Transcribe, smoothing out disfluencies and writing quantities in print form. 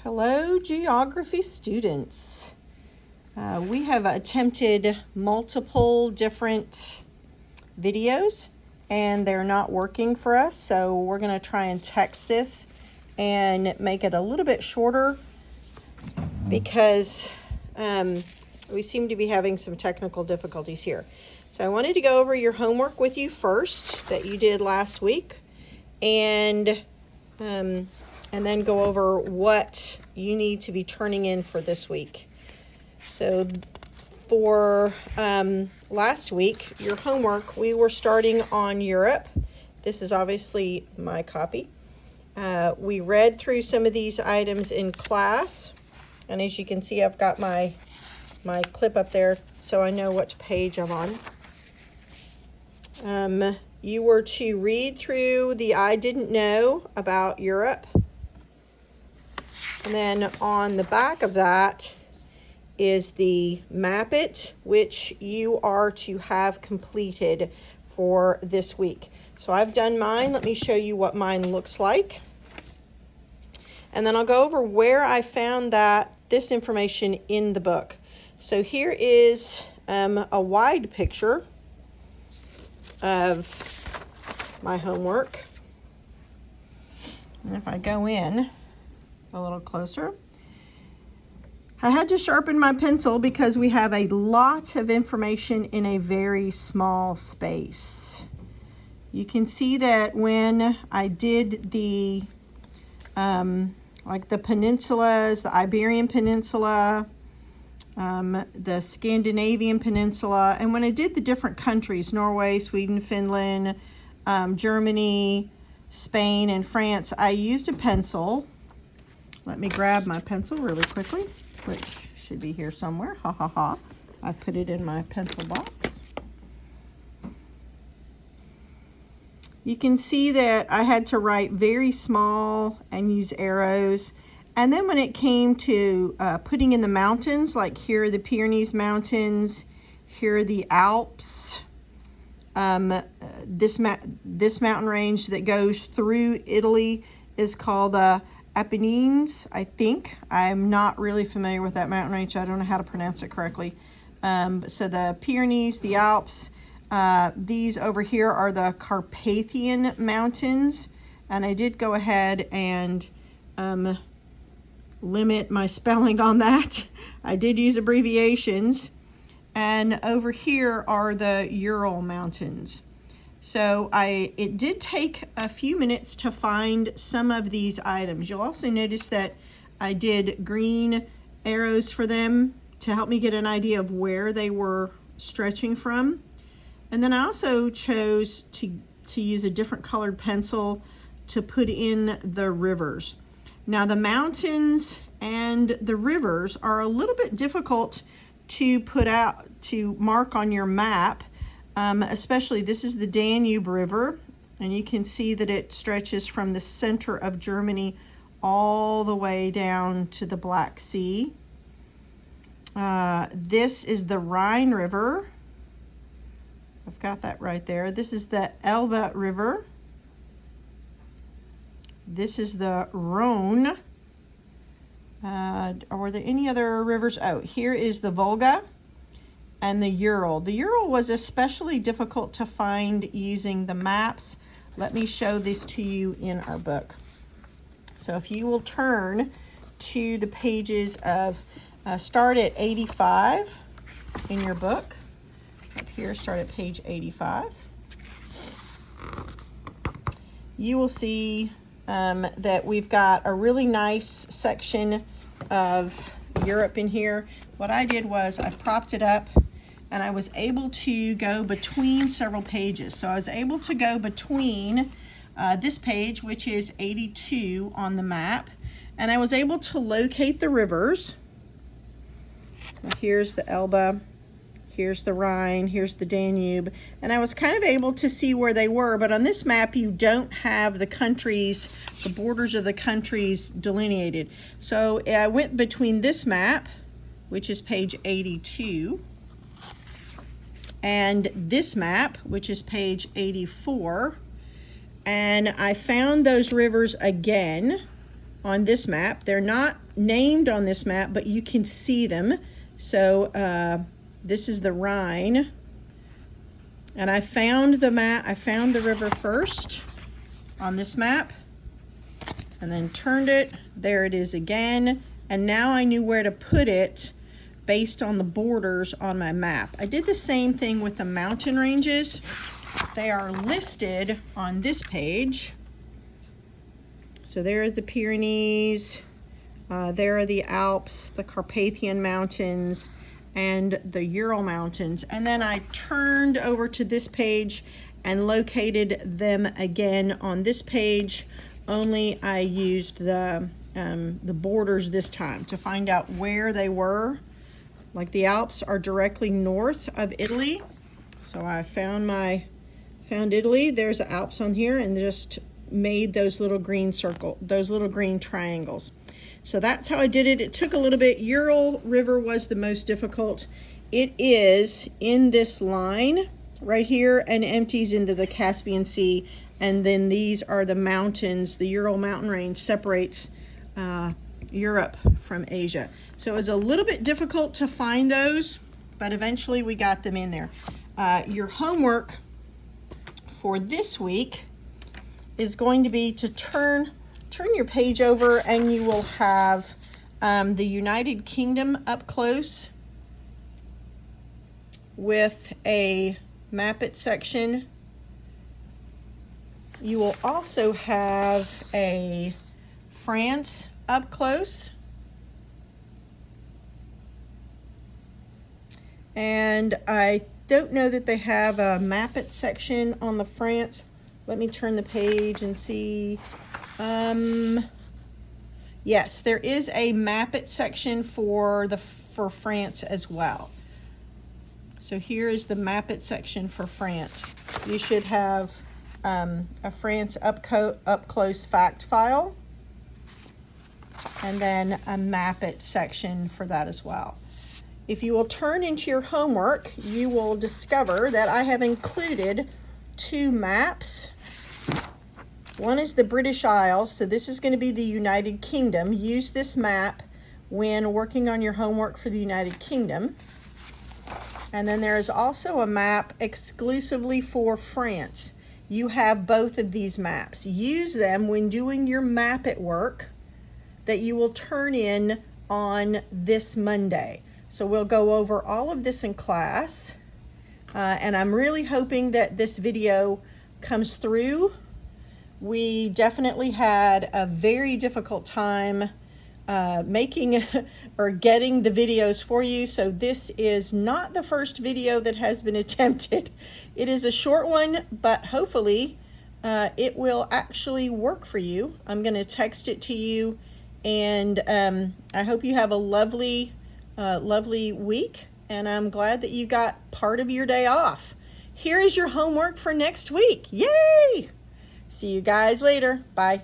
Hello, geography students. We have attempted multiple different videos and they're not working for us, so we're going to try and text this and make it a little bit shorter because we seem to be having some technical difficulties here. So I wanted to go over your homework with you first that you did last week, and then go over what you need to be turning in for this week. So for last week, your homework, we were starting on Europe. This is obviously my copy. We read through some of these items in class, and as you can see, I've got my clip up there so I know what page I'm on. You were to read through the I didn't know about Europe. And then on the back of that is the map it, which you are to have completed for this week. So I've done mine. Let me show you what mine looks like. And then I'll go over where I found this information in the book. So here is a wide picture of my homework. And if I go in a little closer, I had to sharpen my pencil because we have a lot of information in a very small space. You can see that when I did the like the peninsulas, the Iberian Peninsula, the Scandinavian Peninsula, and when I did the different countries, Norway, Sweden, Finland, Germany, Spain, and France, I used a pencil. Let me grab my pencil really quickly, which should be here somewhere. Ha ha ha. I put it in my pencil box. You can see that I had to write very small and use arrows. And then when it came to putting in the mountains, like here are the Pyrenees Mountains, here are the Alps, this mountain range that goes through Italy is called the Apennines, I think. I'm not really familiar with that mountain range. I don't know how to pronounce it correctly. So the Pyrenees, the Alps, these over here are the Carpathian Mountains. And I did go ahead and limit my spelling on that. I did use abbreviations. And over here are the Ural Mountains. So it did take a few minutes to find some of these items. You'll also notice that I did green arrows for them to help me get an idea of where they were stretching from. And then I also chose to use a different colored pencil to put in the rivers. Now the mountains and the rivers are a little bit difficult to mark on your map. Especially this is the Danube River, and you can see that it stretches from the center of Germany all the way down to the Black Sea. This is the Rhine River. I've got that right there. This is the Elbe River. This is the Rhone. Are there any other rivers? Oh, here is the Volga. And the Ural. The Ural was especially difficult to find using the maps. Let me show this to you in our book. So if you will turn to the pages of, start at 85 in your book. Up here, start at page 85. You will see that we've got a really nice section of Europe in here. What I did was I propped it up and I was able to go between several pages. So I was able to go between this page, which is 82 on the map, and I was able to locate the rivers. So here's the Elbe, here's the Rhine, here's the Danube, and I was kind of able to see where they were, but on this map you don't have the countries, the borders of the countries delineated. So I went between this map, which is page 82, and this map, which is page 84, and I found those rivers again on this map. They're not named on this map, but you can see them. So this is the Rhine. And I found the map, I found the river first on this map, and then turned it. There it is again. And now I knew where to put it based on the borders on my map. I did the same thing with the mountain ranges. They are listed on this page. So there are the Pyrenees, there are the Alps, the Carpathian Mountains, and the Ural Mountains. And then I turned over to this page and located them again on this page, only I used the borders this time to find out where they were. Like the Alps are directly north of Italy. So I found Italy. There's the Alps on here, and just made those little green those little green triangles. So that's how I did it. It took a little bit. Ural River was the most difficult. It is in this line right here and empties into the Caspian Sea. And then these are the mountains. The Ural mountain range separates Europe from Asia. So it was a little bit difficult to find those, but eventually we got them in there. Your homework for this week is going to be to turn your page over, and you will have the United Kingdom up close with a map it section. You will also have a France up close. And I don't know that they have a map it section on the France. Let me turn the page and see. Yes, there is a map it section for France as well. So here is the map it section for France. You should have a France up close fact file, and then a map it section for that as well. If you will turn into your homework, you will discover that I have included 2 maps. One is the British Isles, so this is going to be the United Kingdom. Use this map when working on your homework for the United Kingdom. And then there is also a map exclusively for France. You have both of these maps. Use them when doing your map at work that you will turn in on this Monday. So we'll go over all of this in class. And I'm really hoping that this video comes through. We definitely had a very difficult time making or getting the videos for you. So this is not the first video that has been attempted. It is a short one, but hopefully it will actually work for you. I'm going to text it to you, and I hope you have a lovely week, and I'm glad that you got part of your day off. Here is your homework for next week. Yay! See you guys later. Bye.